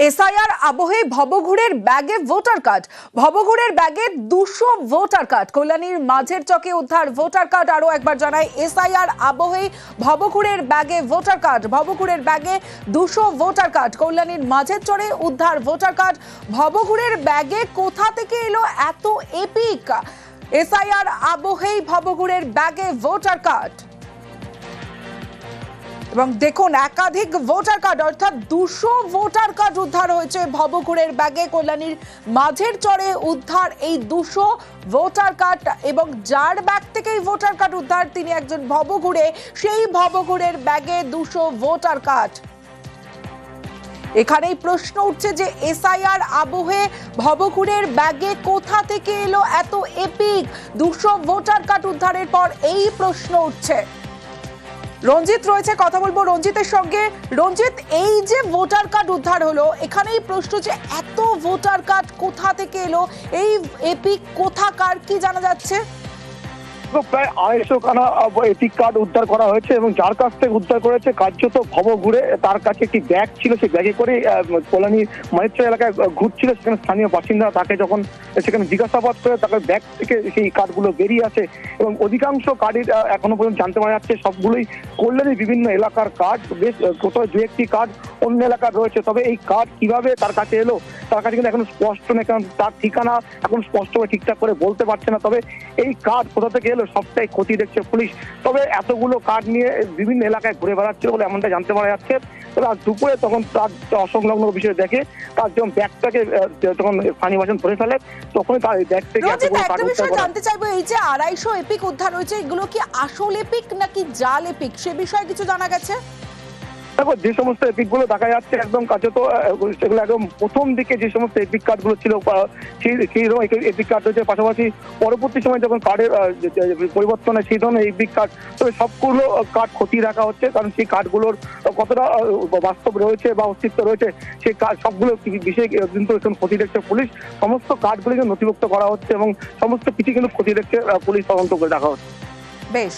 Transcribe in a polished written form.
SIR আবহে ভবঘুরের ব্যাগে voter card. ভবঘুরের ব্যাগে 200 ভোটার কার্ড। কল্যাণীর মাঝের চকে উদ্ধার ভোটার কার্ড। আরো একবার জানাই, এসআইআর আবহে ভবঘুরের ব্যাগে ভোটার কার্ড। ভবঘুরের ব্যাগে 200 ভোটার কার্ড। কল্যাণীর মাঝের চরে উদ্ধার ভোটার কার্ড। ভবঘুরের ব্যাগে কোথা থেকে এলো এত এপিক? এসআইআর আবহেই ভবঘুরের ব্যাগে ভোটার কার্ড। এবং দেখুন, একাধিক ভোটার কার্ড, অর্থাৎ 200 ভোটার কার্ড উদ্ধার হয়েছে ভবঘুরের ব্যাগে। কল্যাণীর মাঝের চরে উদ্ধার এই 200 ভোটার কার্ড, এবং যার ব্যাগ থেকে এই ভোটার কার্ড উদ্ধার তিনি একজন ভবঘুরে। সেই ভবঘুরের ব্যাগে 200 ভোটার কার্ড। এখানেই প্রশ্ন উঠছে যে এসআইআর আবহে ভবঘুরের ব্যাগে কোথা থেকে এলো এত এপিক? 200 ভোটার কার্ড উদ্ধারের পর এই প্রশ্ন উঠছে। রঞ্জিত রয়েছে, কথা বলবো রঞ্জিতের সঙ্গে। রঞ্জিত, এই যে ভোটার কার্ড উদ্ধার হলো, এখানেই প্রশ্ন যে এত ভোটার কার্ড কোথা থেকে এলো? এই এপিক কোথাকার, কি জানা যাচ্ছে? প্রায় 250 খানা এপিক কার্ড উদ্ধার করা হয়েছে, এবং যার কাছ থেকে উদ্ধার করেছে কার্যত ভবঘুরে। তার কাছে একটি ব্যাগ ছিল, সেই ব্যাগে করে কল্যাণী মাইত্র এলাকায় ঘুরছিল। সেখানে স্থানীয় বাসিন্দারা তাকে যখন সেখানে জিজ্ঞাসাবাদ করে, তাকে ব্যাগ থেকে সেই কার্ডগুলো বেরিয়ে আসে, এবং অধিকাংশ কার্ডের এখনো পর্যন্ত জানতে পারা যাচ্ছে সবগুলোই কল্যাণীর বিভিন্ন এলাকার কার্ড। বেশ কোথাও দু একটি কার্ড অন্য এলাকার রয়েছে, তবে এই কার্ড কিভাবে তার কাছে এলো তার কাছে কিন্তু এখন স্পষ্ট নেই, কারণ তার ঠিকানা এখন স্পষ্টভাবে ঠিকঠাক করে বলতে পারছে না। তবে এই কার্ড কোথা থেকে এলো সবটাই খতিয়ে দেখছে পুলিশ। তবে এতগুলো কার্ড নিয়ে বিভিন্ন এলাকায় ঘুরে বেড়াচ্ছে বলে এমনটা জানতে পারা যাচ্ছে। তবে আজ দুপুরে তখন তার অসংলগ্ন বিষয় দেখে, তার যখন ব্যাগটাকে তখন স্থানীয় বাসিন্দা ধরে ফেলে, তখনই তার ব্যাগ থেকে জানতে চাইবো, এই যে 250 এপিক উদ্ধার হয়েছে, এগুলো কি আসল এপিক নাকি জাল এপিক, সে বিষয়ে কিছু জানা গেছে? দেখো, যে সমস্ত এপিক গুলো দেখা যাচ্ছে একদম কাছে, তো সেগুলো একদম প্রথম দিকে যে সমস্ত এপিক কার্ড গুলো ছিল সেই ধরনের এপিক কার্ড রয়েছে। পাশাপাশি পরবর্তী সময় যখন কার্ডের পরিবর্তন হয় সেই ধরনের এপিক কার্ড, তবে সবগুলো কার্ড খতিয়ে রাখা হচ্ছে, কারণ সেই কার্ডগুলোর কতটা বাস্তব রয়েছে বা অস্তিত্ব রয়েছে সেই কার্ড সবগুলো বিষয়ে কিন্তু এখন খতিয়ে দেখছে পুলিশ। সমস্ত কার্ডগুলো নথিভুক্ত করা হচ্ছে এবং সমস্ত কিছু কিন্তু খতিয়ে দেখছে পুলিশ, তদন্ত করে রাখা হচ্ছে। বেশ।